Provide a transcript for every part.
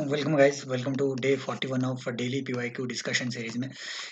Welcome guys, welcome to day 41 of daily PYQ discussion series में।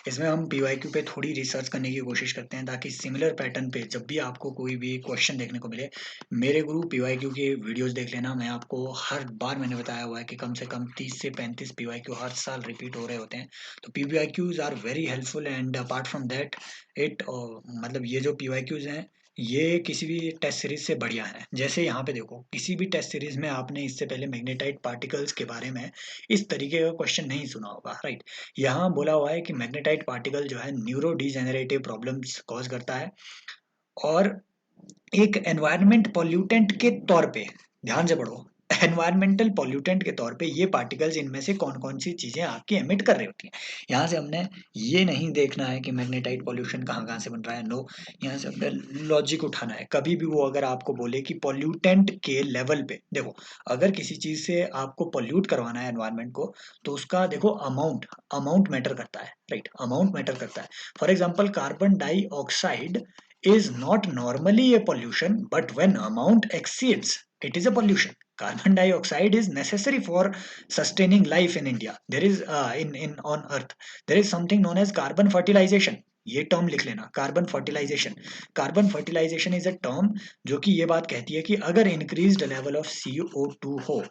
इसमें हम PYQ पे थोड़ी रिसर्च करने की कोशिश करते हैं ताकि सिमिलर पैटर्न पे जब भी आपको कोई भी क्वेश्चन देखने को मिले, मेरे गुरु पीवाईक्यू के वीडियोस देख लेना। मैं आपको हर बार मैंने बताया हुआ है कि कम से कम 30 से 35 पीवाईक्यू हर साल रिपीट हो रहे होते हैं। तो PYQs are very helpful and apart from that it मतलब ये जो पीवाईक्यूज हैं ये किसी भी टेस्ट सीरीज से बढ़िया है। जैसे यहाँ पे देखो, किसी भी टेस्ट सीरीज में आपने इससे पहले मैग्नेटाइट पार्टिकल्स के बारे में इस तरीके का क्वेश्चन नहीं सुना होगा, राइट। यहाँ बोला हुआ है कि मैग्नेटाइट पार्टिकल जो है न्यूरो डिजेनरेटिव प्रॉब्लम्स कॉज करता है और एक एनवायरनमेंट पॉल्यूटेंट के तौर पे, ध्यान से पढ़ो, एनवायरमेंटल पॉल्यूटेंट के तौर पे ये पार्टिकल्स इनमें से कौन कौन सी चीजें आपकी एमिट कर रही होती हैं। यहाँ से हमने ये नहीं देखना है कि मैग्नेटाइट पॉल्यूशन कहाँ कहाँ से बन रहा है, नो। यहाँ से हमने लॉजिक उठाना है। कभी भी वो अगर आपको बोले कि पॉल्यूटेंट के लेवल पे देखो, अगर किसी चीज से आपको पॉल्यूट करवाना है एनवायरनमेंट को, तो उसका देखो अमाउंट अमाउंट मैटर करता है, राइट। अमाउंट मैटर करता है। For example, carbon dioxide is not normally a pollution, but when amount exceeds, it is a pollution. Carbon dioxide is necessary for sustaining life in India. There is in on Earth there is something known as carbon fertilization. ये term लिख लेना, carbon fertilisation. Carbon fertilisation is a term जो कि ये बात कहती है कि अगर इंक्रीज्ड लेवल ऑफ CO2 हो,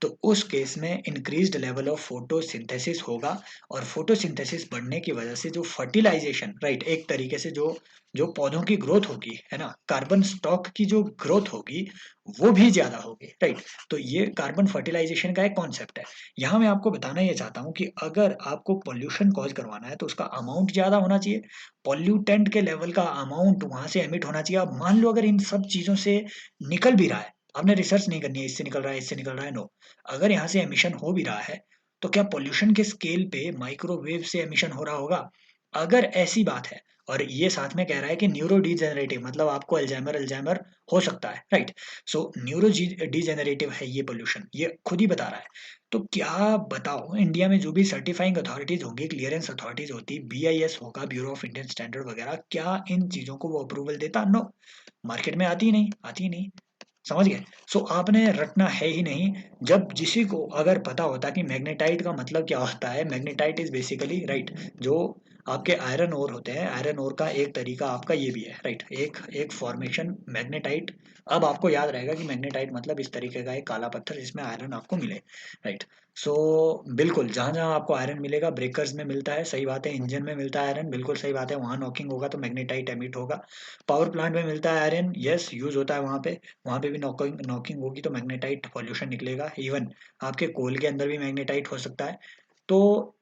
तो उस केस में इंक्रीज्ड लेवल ऑफ फोटोसिंथेसिस होगा, और फोटोसिंथेसिस बढ़ने की वजह से जो फर्टिलाइजेशन, राइट, एक तरीके से जो जो पौधों की ग्रोथ होगी, है ना, कार्बन स्टॉक की जो ग्रोथ होगी वो भी ज्यादा होगी, राइट। तो ये कार्बन फर्टिलाइजेशन का एक कॉन्सेप्ट है। यहाँ मैं आपको बताना ये चाहता हूँ कि अगर आपको पॉल्यूशन कॉज करवाना है तो उसका अमाउंट ज्यादा होना चाहिए, पॉल्यूटेंट के लेवल का अमाउंट वहां से एमिट होना चाहिए। अब मान लो अगर इन सब चीजों से निकल भी रहा है, आपने रिसर्च नहीं करनी है इससे निकल रहा है इससे निकल रहा है, नो। अगर यहाँ से एमिशन हो भी रहा है, तो क्या पॉल्यूशन के स्केल पे माइक्रोवेव से एमिशन हो रहा होगा? अगर ऐसी बात है, और ये साथ में कह रहा है कि न्यूरो डिजेनरेटिव मतलब आपको अल्जाइमर अल्जाइमर हो सकता है, राइट। सो न्यूरो डिजेनरेटिव है ये पोल्यूशन, ये खुद ही बता रहा है। तो क्या बताओ, इंडिया में जो भी सर्टिफाइंग अथॉरिटीज होंगी, क्लियरेंस अथॉरिटीज होती, BIS होगा, ब्यूरो ऑफ इंडियन स्टैंडर्ड वगैरह, क्या इन चीजों को वो अप्रूवल देता? नो। मार्केट में आती ही नहीं, आती ही नहीं। समझ गए? सो आपने रटना है ही नहीं। जब किसी को अगर पता होता कि मैग्नेटाइट का मतलब क्या होता है, मैग्नेटाइट इज बेसिकली, राइट, जो आपके आयरन ओर होते हैं, आयरन ओर का एक तरीका आपका ये भी है, राइट, एक एक फॉर्मेशन मैग्नेटाइट। अब आपको याद रहेगा कि मैग्नेटाइट मतलब इस तरीके का एक काला पत्थर जिसमें आयरन आपको मिले, राइट। सो बिल्कुल, जहां जहां आपको आयरन मिलेगा, ब्रेकर्स में मिलता है, सही बात है, इंजन में मिलता है आयरन, बिल्कुल सही बात है, वहां नॉकिंग होगा तो मैग्नेटाइट एमिट होगा। पावर प्लांट में मिलता है आयरन, यस, यूज होता है वहां पे भी नॉकिंग नॉकिंग होगी तो मैग्नेटाइट पॉल्यूशन निकलेगा। इवन आपके कोल के अंदर भी मैग्नेटाइट हो सकता है। तो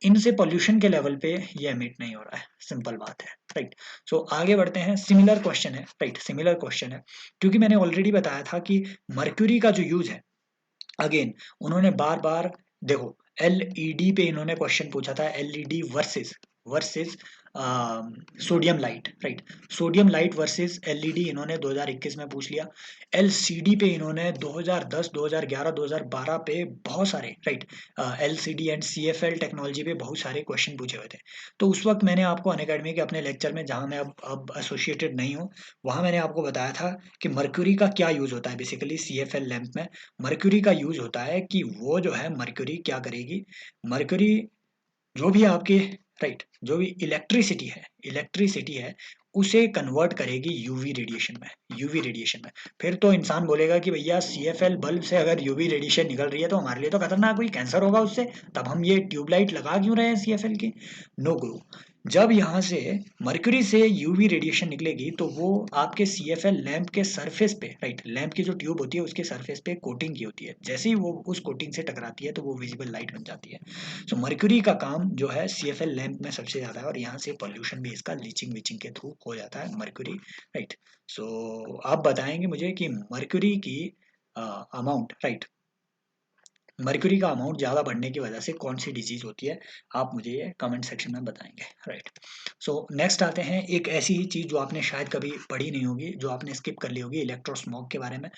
इनसे पॉल्यूशन के लेवल पे ये एमिट नहीं हो रहा है, सिंपल बात है, राइट। सो आगे बढ़ते हैं। सिमिलर क्वेश्चन है, राइट, सिमिलर क्वेश्चन है। क्योंकि मैंने ऑलरेडी बताया था कि मर्क्यूरी का जो यूज है, अगेन उन्होंने बार बार देखो, LED पे इन्होंने क्वेश्चन पूछा था, LED versus versus sodium light, right. Sodium light versus LED इन्होंने 2021 में पूछ लिया। LCD पे इन्होंने 2010 2011 2012 पे बहुत सारे, right, LCD and CFL technology पे बहुत सारे क्वेश्चन पूछे हुए थे। तो उस वक्त मैंने आपको अनअकैडमी के अपने लेक्चर में, जहां मैं अब एसोसिएटेड नहीं हूँ, वहां मैंने आपको बताया था कि मर्क्यूरी का क्या यूज होता है बेसिकली CFL लैंप में। मर्क्यूरी का यूज होता है कि वो जो है, मर्क्यूरी क्या करेगी, मर्क्यूरी जो भी आपके, राइट, जो भी इलेक्ट्रिसिटी है उसे कन्वर्ट करेगी यूवी रेडिएशन में, यूवी रेडिएशन में। फिर तो इंसान बोलेगा कि भैया CFL बल्ब से अगर यूवी रेडिएशन निकल रही है तो हमारे लिए तो खतरनाक, कोई कैंसर होगा उससे, तब हम ये ट्यूबलाइट लगा क्यों रहे हैं CFL की? नो गुरु। जब यहाँ से मर्क्यूरी से यूवी रेडिएशन निकलेगी तो वो आपके CFL लैंप के सरफेस पे, राइट, लैंप की जो ट्यूब होती है उसके सरफेस पे कोटिंग की होती है, जैसे ही वो उस कोटिंग से टकराती है तो वो विजिबल लाइट बन जाती है। सो मर्क्यूरी का काम जो है CFL लैंप में सबसे ज्यादा है, और यहाँ से पॉल्यूशन भी इसका लीचिंग विचिंग के थ्रू हो जाता है, मर्क्यूरी, राइट। सो आप बताएंगे मुझे कि मर्क्यूरी की अमाउंट, राइट, मर्क्यूरी का अमाउंट ज़्यादा बढ़ने की वजह से कौन सी डिजीज होती है, आप मुझे ये कमेंट सेक्शन में बताएंगे, राइट। सो नेक्स्ट आते हैं एक ऐसी ही चीज़ जो आपने शायद कभी पढ़ी नहीं होगी, जो आपने स्किप कर ली होगी, इलेक्ट्रोस्मॉग के बारे में।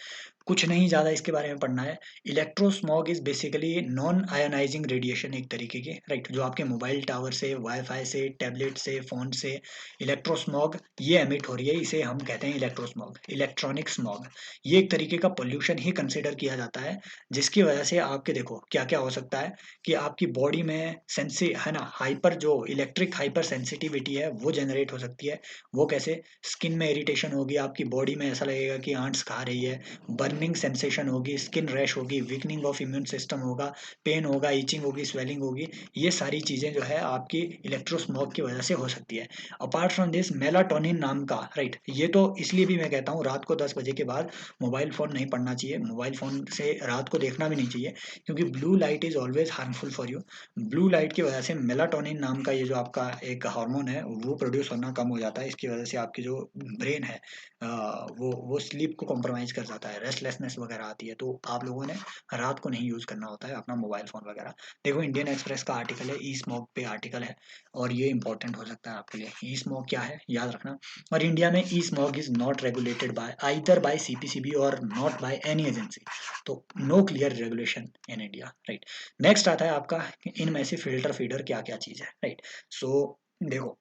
कुछ नहीं ज़्यादा इसके बारे में पढ़ना है। Electrosmog is basically non ionizing radiation एक तरीके की, राइट, जो आपके मोबाइल टावर से, वाईफाई से, टैबलेट से, फ़ोन से इलेक्ट्रोस्मॉग ये एमिट हो रही है, इसे हम कहते हैं इलेक्ट्रोस्मॉग, इलेक्ट्रॉनिक स्मॉग। ये एक तरीके का पोल्यूशन ही कंसिडर किया जाता है, जिसकी वजह से आपके आपके देखो क्या क्या हो सकता है कि आपकी बॉडी में सेंसी है ना, हाइपर जो इलेक्ट्रिक हाइपर सेंसिटिविटी है वो जनरेट हो सकती है। वो कैसे? स्किन में इरिटेशन होगी, आपकी बॉडी में ऐसा लगेगा कि आंट्स खा रही है, बर्निंग सेंसेशन होगी, स्किन रैश होगी, वीकनिंग ऑफ इम्यून सिस्टम होगा, पेन होगा, इचिंग होगी, स्वेलिंग होगी। ये सारी चीज़ें जो है आपकी इलेक्ट्रोस्मोक की वजह से हो सकती है। अपार्ट फ्रॉम दिस मेलाटोनिन नाम का, राइट, ये तो इसलिए भी मैं कहता हूँ रात को 10 बजे के बाद मोबाइल फ़ोन नहीं पढ़ना चाहिए, मोबाइल फ़ोन से रात को देखना भी नहीं चाहिए, क्योंकि blue light is always harmful for you. Blue light की वजह से मेलाटोनिन नाम का ये जो आपका एक हार्मोन है वो प्रोड्यूस होना कम हो जाता है। इसकी वजह से आपकी जो ब्रेन है वो स्लीप को कॉम्प्रोमाइज़ कर जाता है, रेस्टलेसनेस वगैरह आती है। तो आप लोगों ने रात को नहीं यूज़ करना होता है अपना मोबाइल फ़ोन वगैरह। देखो इंडियन एक्सप्रेस का आर्टिकल है, ई स्मोक पे आर्टिकल है, और ये इंपॉर्टेंट हो सकता है आपके लिए। ई स्मोक क्या है याद रखना। और इंडिया में e smoke is not regulated by either by CPCB और नॉट बाय एनी एजेंसी। तो no clear regulation in India, right. Next आता है आपका इनमें से फिल्टर फीडर क्या क्या चीज़ है, राइट। सो देखो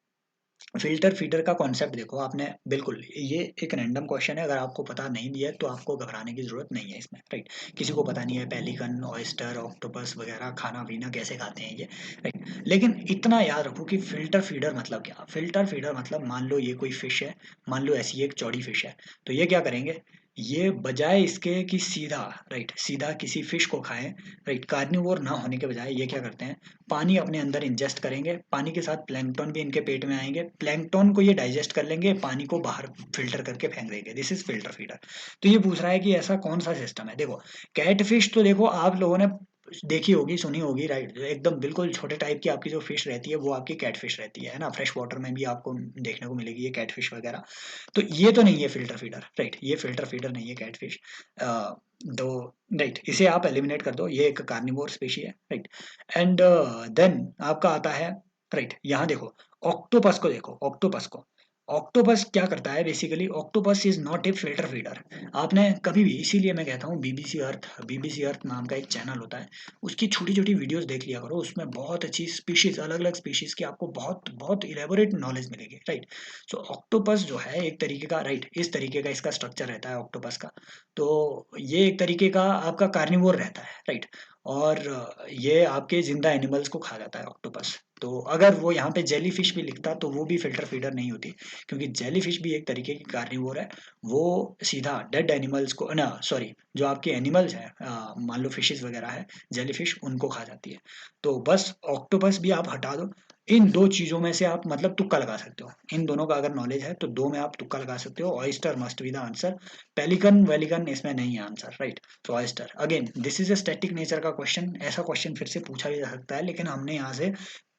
फ़िल्टर फीडर का कॉन्सेप्ट देखो आपने, बिल्कुल ये एक रैंडम क्वेश्चन है, अगर आपको पता नहीं भी है तो आपको घबराने की ज़रूरत नहीं है इसमें, राइट। किसी को पता नहीं है पेलिकन, ऑयस्टर, ऑक्टोपस वगैरह खाना-पीना कैसे खाते हैं ये, राइट। लेकिन इतना याद रखो कि फ़िल्टर फीडर मतलब क्या? फ़िल्टर फीडर मतलब मान लो ये कोई फ़िश है, मान लो ऐसी एक चौड़ी फ़िश है, तो ये क्या करेंगे, ये बजाय इसके कि सीधा, राइट, सीधा किसी फ़िश को खाएँ, राइट, कार्निवोर ना होने के बजाय ये क्या करते हैं, पानी अपने अंदर इंजेस्ट करेंगे, पानी के साथ प्लैंकटन भी इनके पेट में आएंगे, प्लैंकटन को ये डाइजेस्ट कर लेंगे, पानी को बाहर फिल्टर करके फेंक देंगे। This is filter feeder. तो ये पूछ रहा है कि ऐसा कौन सा सिस्टम है। देखो कैटफिश तो देखो आप लोगों ने देखी होगी, सुनी होगी, राइट। एकदम बिल्कुल छोटे टाइप की आपकी जो फिश रहती है वो आपकी कैटफिश रहती है ना, फ्रेश वाटर में भी आपको देखने को मिलेगी ये कैटफिश वगैरह। तो ये तो नहीं है फिल्टर फीडर, राइट, ये फिल्टर फीडर नहीं है कैटफिश। दो, राइट, इसे आप एलिमिनेट कर दो, ये एक कार्निवोर स्पीशी है, राइट। एंड देन आपका आता है, राइट, यहाँ देखो ऑक्टोपस को देखो, ऑक्टोपस को, ऑक्टोपस क्या करता है basically, octopus is not a filter feeder. आपने कभी भी, इसीलिए मैं कहता हूँ बीबीसी अर्थ नाम का एक चैनल होता है, उसकी छोटी छोटी वीडियोस देख लिया करो, उसमें बहुत अच्छी स्पीशीज, अलग अलग स्पीशीज की आपको बहुत बहुत इलेबोरेट नॉलेज मिलेगी, राइट। सो ऑक्टोपस जो है एक तरीके का, राइट, इस तरीके का इसका स्ट्रक्चर रहता है ऑक्टोपस का। तो ये एक तरीके का आपका कार्निवोर रहता है, राइट। और ये आपके जिंदा एनिमल्स को खा जाता है ऑक्टोपस। तो अगर वो यहाँ पे जेलीफिश भी लिखता तो वो भी फिल्टर फीडर नहीं होती, क्योंकि जेलीफिश भी एक तरीके की कार्निवोर है। वो सीधा डेड एनिमल्स को ना, सॉरी, जो आपके एनिमल्स हैं, मान लो फिशेस वगैरह है, जेलीफिश उनको खा जाती है। तो बस ऑक्टोपस भी आप हटा दो। इन दो चीजों में से आप मतलब तुक्का लगा सकते हो, इन दोनों का अगर नॉलेज है तो दो में आप तुक्का लगा सकते हो। Oyster must be the answer, pelican वेलिकन इसमें नहीं है आंसर, राइट। तो oyster, again this is a static nature का क्वेश्चन, ऐसा क्वेश्चन फिर से पूछा भी जा सकता है, लेकिन हमने यहाँ से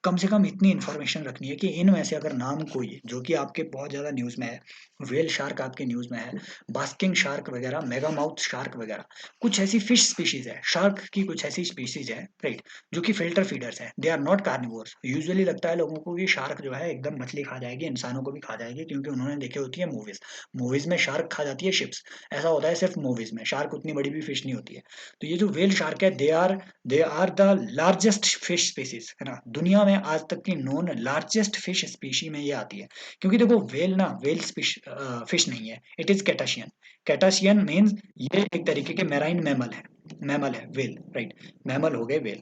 कम इतनी इन्फॉर्मेशन रखनी है कि इनमें से अगर नाम कोई जो कि आपके बहुत ज़्यादा न्यूज़ में है, व्हेल शार्क आपके न्यूज़ में है, बास्किंग शार्क वगैरह, मेगामाउथ शार्क वगैरह, कुछ ऐसी फिश स्पीशीज है, शार्क की कुछ ऐसी स्पीशीज है, राइट, जो कि फिल्टर फीडर्स है, they are not carnivores. Usually लगता है लोगों को कि शार्क जो है एकदम मछली खा जाएगी, इंसानों को भी खा जाएगी, क्योंकि उन्होंने देखी होती है मूवीज, मूवीज में शार्क खा जाती है शिप्स, ऐसा होता है सिर्फ मूवीज में, शार्क उतनी बड़ी भी फिश नहीं होती है। तो ये जो व्हेल शार्क है, they are the largest fish species, है ना, दुनिया में आज तक की नोन लार्जेस्ट फिश स्पीशी में ये आती है। क्योंकि देखो वेल ना, वेल फिश नहीं है, इट इज कैटाशियन। कैटाशियन मीन्स ये एक तरीके के मेराइन मैमल है वेल, राइट, मैमल हो गए वेल।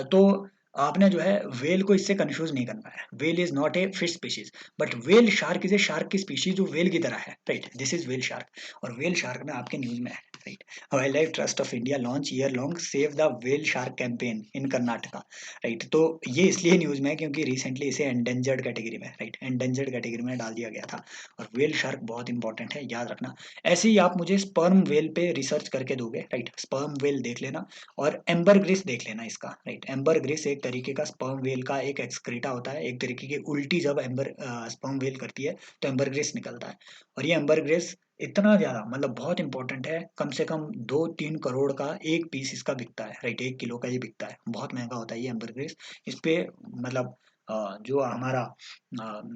तो आपने जो है वेल को इससे कंफ्यूज नहीं करना है, well is not a fish species, but whale shark is a shark की स्पीशीज जो वेल की तरह है, right, this is whale shark. और वेल शार्क में आपके न्यूज में है, right, wild life trust of India launch year long save the whale shark campaign in Karnataka, right. तो ये इसलिए न्यूज में है क्योंकि रिसेंटली इसे एंडेंजर्ड कैटेगरी में, राइट, एंडेंजर्ड कैटेगरी में डाल दिया गया था। और वेल शार्क बहुत इंपॉर्टेंट है, याद रखना। ऐसे ही आप मुझे स्पर्म वेल पे रिसर्च करके दोगे, राइट, स्पर्म वेल देख लेना, और एम्बर ग्रिस देख लेना इसका, राइट। एम्बर ग्रिस एक तरीके का स्पर्म वेल का एक एक्सक्रीटा होता है, एक तरीके की उल्टी जब एम्बर स्पर्म वेल करती है तो एम्बर ग्रिस निकलता है। और ये एम्बर ग्रिस इतना ज्यादा मतलब बहुत इंपॉर्टेंट है, कम से कम 2-3 करोड़ का एक पीस इसका बिकता है, राइट, 1 किलो का ये बिकता है, बहुत महंगा होता है ये एम्बर ग्रिस। इस पे मतलब जो हमारा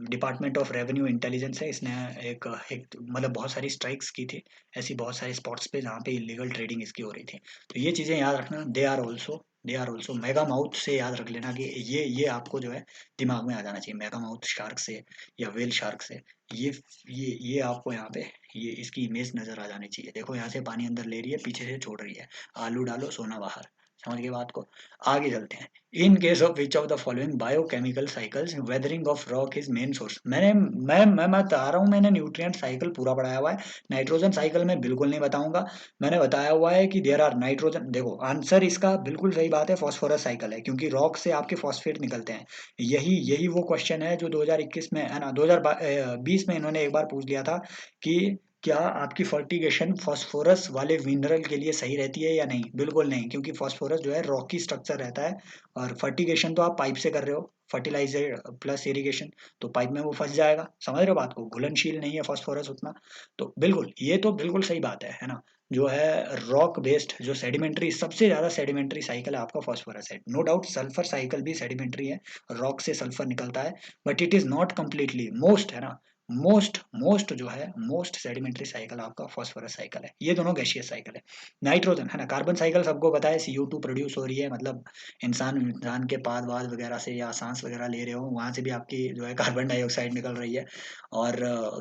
डिपार्टमेंट ऑफ रेवेन्यू इंटेलिजेंस है, इसने एक एक मतलब बहुत सारी स्ट्राइक्स की थी ऐसी बहुत सारे स्पॉट्स पे जहाँ पे इलीगल ट्रेडिंग इसकी हो रही थी। तो ये चीज़ें याद रखना, they are also they are also mega mouth से याद रख लेना कि ये आपको जो है दिमाग में आ जाना चाहिए, मेगा माउथ शार्क से या वेल शार्क से। ये ये आपको यहाँ पे ये इसकी इमेज नजर आ जानी चाहिए। देखो यहाँ से पानी अंदर ले रही है, पीछे से छोड़ रही है, आलू डालो सोना बाहर। समझ गए बात को? आगे चलते हैं। In case of which of the following biochemical cycles weathering of rock is main source. मैं बता रहा हूँ, मैंने न्यूट्रिएंट साइकिल पूरा पढ़ाया हुआ है। नाइट्रोजन साइकिल में बिल्कुल नहीं बताऊंगा। मैंने बताया हुआ है कि देयर आर नाइट्रोजन, देखो आंसर इसका बिल्कुल सही बात है, फॉस्फोरस साइकिल है, क्योंकि रॉक से आपके फॉस्फेट निकलते हैं। यही यही वो क्वेश्चन है जो 2021 में है ना, 2020 में इन्होंने एक बार पूछ लिया था कि क्या आपकी फर्टिगेशन फास्फोरस वाले मिनरल के लिए सही रहती है या नहीं। बिल्कुल नहीं, क्योंकि फास्फोरस जो है रॉकी स्ट्रक्चर रहता है, और फर्टिगेशन तो आप पाइप से कर रहे हो, फर्टिलाइजर प्लस इरिगेशन, तो पाइप में वो फंस जाएगा। समझ रहे हो बात को? घुलनशील नहीं है फास्फोरस उतना। तो बिल्कुल, ये तो बिल्कुल सही बात है ना। जो है रॉक बेस्ड जो सेडिमेंट्री, सबसे ज्यादा सेडिमेंट्री साइकिल है आपका फास्फोरस है। नो डाउट सल्फर साइकिल भी सेडिमेंट्री है, रॉक से सल्फर निकलता है, but it is not completely most, है ना। मोस्ट जो है, मोस्ट सेडिमेंट्री साइकिल आपका फास्फोरस साइकिल है। ये दोनों गैसियस साइकिल है। नाइट्रोजन, है ना, कार्बन साइकिल सबको पता है, CO2 प्रोड्यूस हो रही है, मतलब इंसान के पाद वाद वगैरह से या सांस वगैरह ले रहे हो, वहां से भी आपकी जो है कार्बन डाइऑक्साइड निकल रही है। और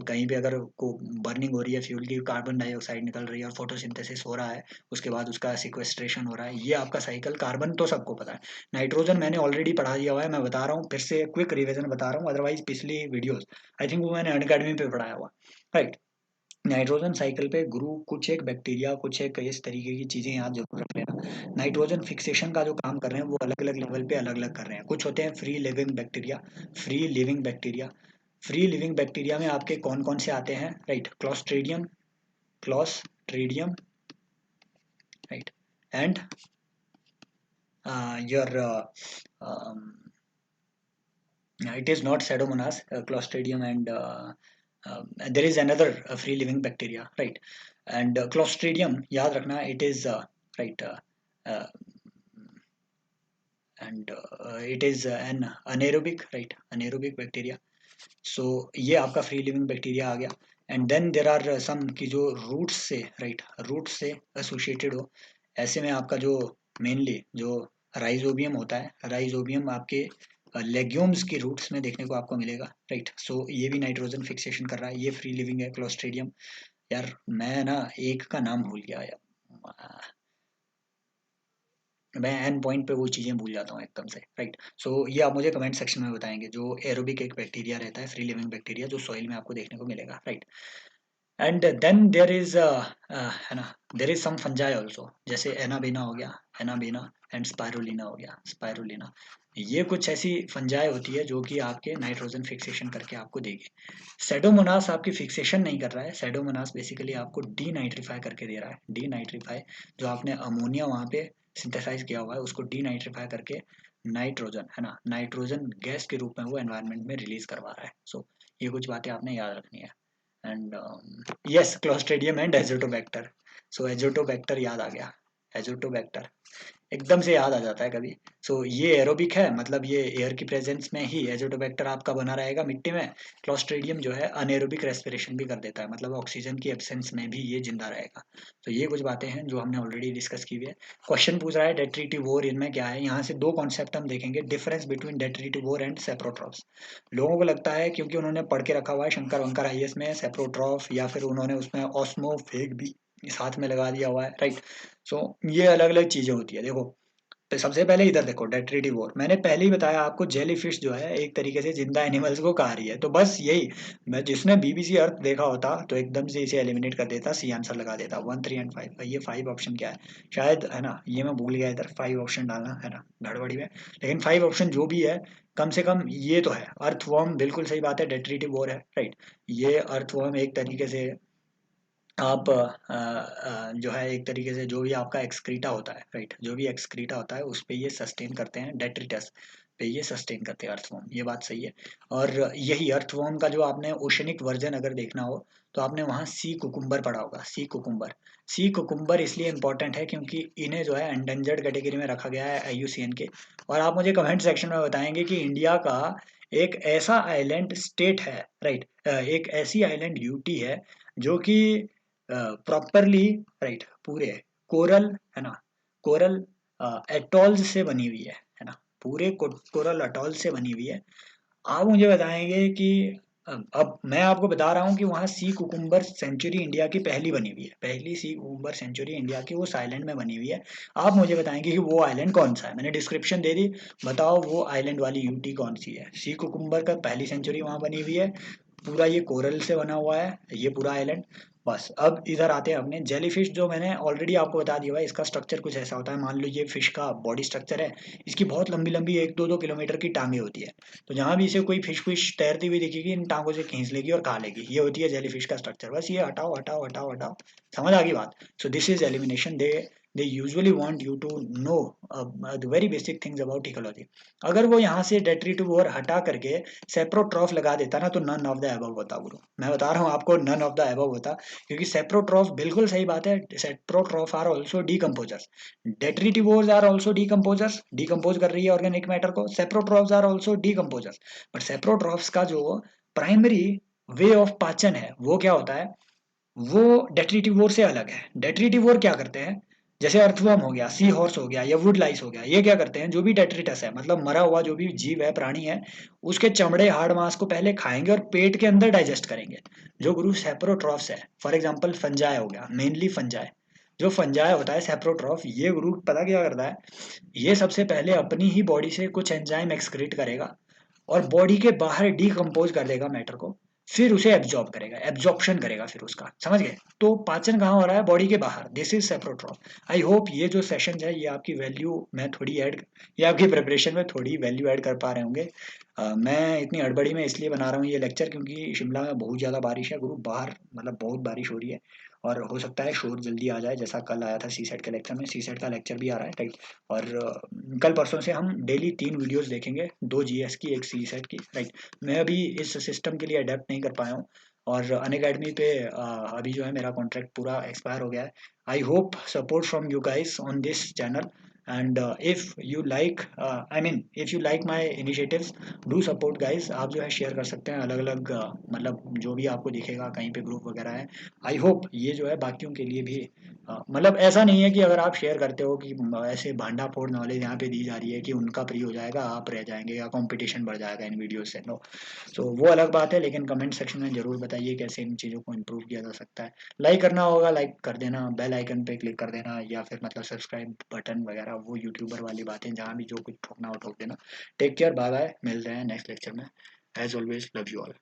कहीं पे अगर को बर्निंग हो रही है फ्यूल की, कार्बन डाइऑक्साइड निकल रही है, और फोटोसिंथेसिस हो रहा है, उसके बाद उसका सिक्वेस्ट्रेशन हो रहा है। ये आपका साइकिल कार्बन तो सबको पता है। नाइट्रोजन मैंने ऑलरेडी पढ़ा दिया हुआ है, मैं बता रहा हूँ फिर से, क्विक रिवीजन बता रहा हूँ, अदरवाइज पिछली वीडियोस आई थिंक वो मैंने अनअकैडमी पे पढ़ाया हुआ। राइट। नाइट्रोजन साइकिल पे गुरु कुछ एक बैक्टीरिया, कुछ एक इस तरीके की चीजें याद जरूर रख लेना। नाइट्रोजन फिक्सेशन का जो काम कर रहे हैं वो अलग अलग लेवल पे अलग अलग कर रहे हैं। कुछ होते हैं free living bacteria. Free living bacteria, free living bacteria में आपके कौन कौन से आते हैं? Right, Clostridium, Clostridium, right, and your it is not Pseudomonas, Clostridium, and there is another free living bacteria, right? And Clostridium, याद रखना, it is right, uh, and it is an anaerobic, right? Anaerobic bacteria. So ये आपका free living bacteria आ गया। And then there are some की जो roots से, right, roots से एसोसिएटेड हो। ऐसे में आपका जो मेनली जो राइजोबियम होता है, राइजोबियम आपके लेग्यूम्स की रूट्स में देखने को आपको मिलेगा। राइट, सो ये भी नाइट्रोजन फिक्सेशन कर रहा है, ये फ्री लिविंग है, क्लोस्ट्रीडियम। यार मैं ना एक का नाम भूल गया यार, मैं एंड पॉइंट पे वो चीज़ें भूल जाता हूँ एकदम से। राइट, सो ये आप मुझे कमेंट सेक्शन में बताएंगे। जो एरोबिक एक बैक्टीरिया रहता है, फ्री लिविंग बैक्टीरिया, जो सॉइल में आपको देखने को मिलेगा। Right, and then there is है ना, there is some fungi also, जैसे एनाबेना हो गया, एनाबेना, एंड स्पाइरुलिना हो गया, स्पाइरुलिना। ये कुछ ऐसी फंजाई होती है जो कि आपके नाइट्रोजन फिक्सेशन करके आपको देगी। सेडोमोनास आपकी फिक्सेशन नहीं कर रहा है, सेडोमोनास बेसिकली आपको डीनाइट्रीफाई करके दे रहा है। डीनाइट्रीफाई, जो आपने अमोनिया वहाँ पे सिंथेसाइज किया हुआ है उसको डीनाइट्रीफाई करके नाइट्रोजन, है ना, नाइट्रोजन गैस के रूप में वो एनवायरनमेंट में रिलीज करवा रहा है। सो ये कुछ बातें आपने याद रखनी है। And yes, clostridium and Azotobacter. So Azotobacter याद आ गया, एजोटोबैक्टर एकदम से याद आ जाता है कभी। सो ये एरोबिक है, मतलब ये एयर की प्रेजेंस में ही एजोटोबैक्टर आपका बना रहेगा मिट्टी में। क्लोस्ट्रीडियम जो है अनेरोबिक रेस्पिरेशन भी कर देता है, मतलब ऑक्सीजन की एब्सेंस में भी ये जिंदा रहेगा। तो ये कुछ बातें हैं जो हमने ऑलरेडी डिस्कस की हुई है। क्वेश्चन पूछ रहा है डेट्रीटिव वोर, इनमें क्या है? यहाँ से दो कॉन्सेप्ट हम देखेंगे, डिफरेंस बिटवीन डेट्रीटिव वोर एंड सेप्रोट्रॉप्स। लोगों को लगता है क्योंकि उन्होंने पढ़ के रखा हुआ है शंकर वंकर IAS में सेप्रोट्रॉफ, या फिर उन्होंने उसमें ऑस्मोफेग भी साथ में लगा दिया हुआ है। राइट, सो ये अलग अलग चीजें होती है। देखो, तो सबसे पहले इधर देखो, डेट्रीटिव वोर मैंने पहले ही बताया आपको, जेलीफिश जो है एक तरीके से जिंदा एनिमल्स को खा रही है। तो बस यही, मैं जिसने BBC अर्थ देखा होता तो एकदम से इसे एलिमिनेट कर देता, सी आंसर लगा देता, 1, 3 एंड 5। ये 5 ऑप्शन क्या है शायद, है ना, ये मैं भूल गया इधर 5 ऑप्शन डालना, है ना, गड़बड़ी में। लेकिन 5 ऑप्शन जो भी है, कम से कम ये तो है। अर्थवॉर्म बिल्कुल सही बात है, डेट्रीटिव वोर है। राइट, ये अर्थवॉर्म एक तरीके से आप जो है एक तरीके से जो भी आपका एक्सक्रीटा होता है, राइट, जो भी एक्सक्रीटा होता है उस पे ये सस्टेन करते हैं, डेट्रिटस पे ये सस्टेन करते हैं अर्थवॉर्म, ये बात सही है। और यही अर्थवॉर्म का जो आपने ओशनिक वर्जन अगर देखना हो तो आपने वहाँ सी कुकुम्बर पढ़ा होगा, सी कुकुम्बर। सी कुकुम्बर इसलिए इंपॉर्टेंट है क्योंकि इन्हें जो है एंडेंजर्ड कैटेगरी में रखा गया है IUCN के। और आप मुझे कमेंट सेक्शन में बताएंगे कि इंडिया का एक ऐसा आइलैंड स्टेट है, राइट, एक ऐसी आइलैंड यूटी है जो कि प्रॉपरली, राइट, पूरे कोरल, है ना, कोरल एटॉल्स से बनी हुई है ना, पूरे कोरल अटॉल से बनी हुई है। आप मुझे बताएंगे कि अब मैं आपको बता रहा हूँ कि वहाँ सी कुकुम्बर सेंचुरी इंडिया की पहली बनी हुई है, पहली सी कुकुम्बर सेंचुरी इंडिया की वो आइलैंड में बनी हुई है। आप मुझे बताएंगे कि वो आइलैंड कौन सा है। मैंने डिस्क्रिप्शन दे दी, बताओ वो आइलैंड वाली यूटी कौन सी है। सी कुकुम्बर का पहली सेंचुरी वहाँ बनी हुई है, पूरा ये कोरल से बना हुआ है ये पूरा आइलैंड। बस अब इधर आते हैं अपने जेलीफिश, जो मैंने ऑलरेडी आपको बता दिया है। इसका स्ट्रक्चर कुछ ऐसा होता है, मान लो ये फिश का बॉडी स्ट्रक्चर है, इसकी बहुत लंबी लंबी 1-2 किलोमीटर की टांगे होती है। तो जहाँ भी इसे कोई फिश फिश तैरती हुई दिखेगी, इन टांगों से खींच लेगी और खा लेगी। ये होती है जेलीफिश का स्ट्रक्चर। बस ये हटाओ हटाओ हटाओ हटाओ, समझ आ गई बात। So this is elimination. They usually want you to know the very basic things about ecology. अगर वो यहाँ से डेट्रीटिव और हटा करके सेप्रोट्रॉफ लगा देता ना, तो नन ऑफ द अबव होता गुरु। मैं बता रहा हूँ आपको, नन ऑफ द अबव होता। क्योंकि सेप्रोट्रॉफ, बिल्कुल सही बात है, saprotroph are also decomposers. Detritivores are also decomposers, decompose कर रही है ऑर्गेनिक मैटर को। Saprotrophs are also decomposers. But saprotrophs का जो प्राइमरी वे ऑफ पाचन है वो क्या होता है, वो डेट्रीटिवोर से अलग है। डेट्रीटिवोर क्या करते हैं, जैसे अर्थवर्म हो गया, सी हॉर्स हो गया या वुड लाइस हो गया, ये क्या करते हैं, जो भी डेट्रिटस है, मतलब मरा हुआ जो भी जीव है, प्राणी है, उसके चमड़े हाड़ मांस को पहले खाएंगे और पेट के अंदर डाइजेस्ट करेंगे। जो गुरु सेप्रोट्रॉफ्स है, फॉर एग्जाम्पल फंजाई हो गया, मेनली फंजाई। जो फंजाई होता है सेप्रोट्रॉफ, ये गुरु पता क्या करता है, ये सबसे पहले अपनी ही बॉडी से कुछ एंजाइम एक्सक्रीट करेगा और बॉडी के बाहर डीकम्पोज कर देगा मैटर को, फिर उसे एब्जॉर्ब करेगा, एब्जॉर्प्शन करेगा फिर उसका, समझ गए। तो पाचन कहाँ हो रहा है, बॉडी के बाहर। This is saprotroph. I hope ये जो सेशन है ये आपकी वैल्यू मैं थोड़ी ऐड, ये आपकी प्रिपरेशन में थोड़ी वैल्यू ऐड कर पा रहे होंगे। मैं इतनी हड़बड़ी में इसलिए बना रहा हूँ ये लेक्चर, क्योंकि शिमला में बहुत ज़्यादा बारिश है गुरु, बाहर मतलब बहुत बारिश हो रही है। और हो सकता है शोर जल्दी आ जाए, जैसा कल आया था सी सेट के लेक्चर में। सी सेट का लेक्चर भी आ रहा है, राइट। और कल परसों से हम डेली 3 वीडियोस देखेंगे, 2 जीएस की, एक सी सेट की, राइट। मैं अभी इस सिस्टम के लिए अडेप्ट नहीं कर पाया हूँ, और अनअकैडमी पे अभी जो है मेरा कॉन्ट्रैक्ट पूरा एक्सपायर हो गया है। I hope support from you guys on this channel, and if you like, I mean if you like my initiatives, do support guys. आप जो है शेयर कर सकते हैं अलग अलग, मतलब जो भी आपको दिखेगा कहीं पे ग्रुप वगैरह है। आई होप ये जो है बाकियों के लिए भी, मतलब ऐसा नहीं है कि अगर आप शेयर करते हो कि ऐसे भांडा फोड़ नॉलेज यहाँ पे दी जा रही है कि उनका फ्री हो जाएगा, आप रह जाएंगे, या कंपटीशन बढ़ जाएगा इन वीडियो से, नो। सो वो अलग बात है, लेकिन कमेंट सेक्शन में जरूर बताइए कैसे इन चीज़ों को इम्प्रूव किया जा सकता है। लाइक करना होगा, लाइक कर देना, बेल आइकन पे क्लिक कर देना, या फिर मतलब सब्सक्राइब बटन वगैरह, वो यूट्यूबर वाली बातें, जहाँ भी जो कुछ ठोकना हो ठोक देना। टेक केयर, बाय बाय, मिल रहे हैं नेक्स्ट लेक्चर में। As always, love you all.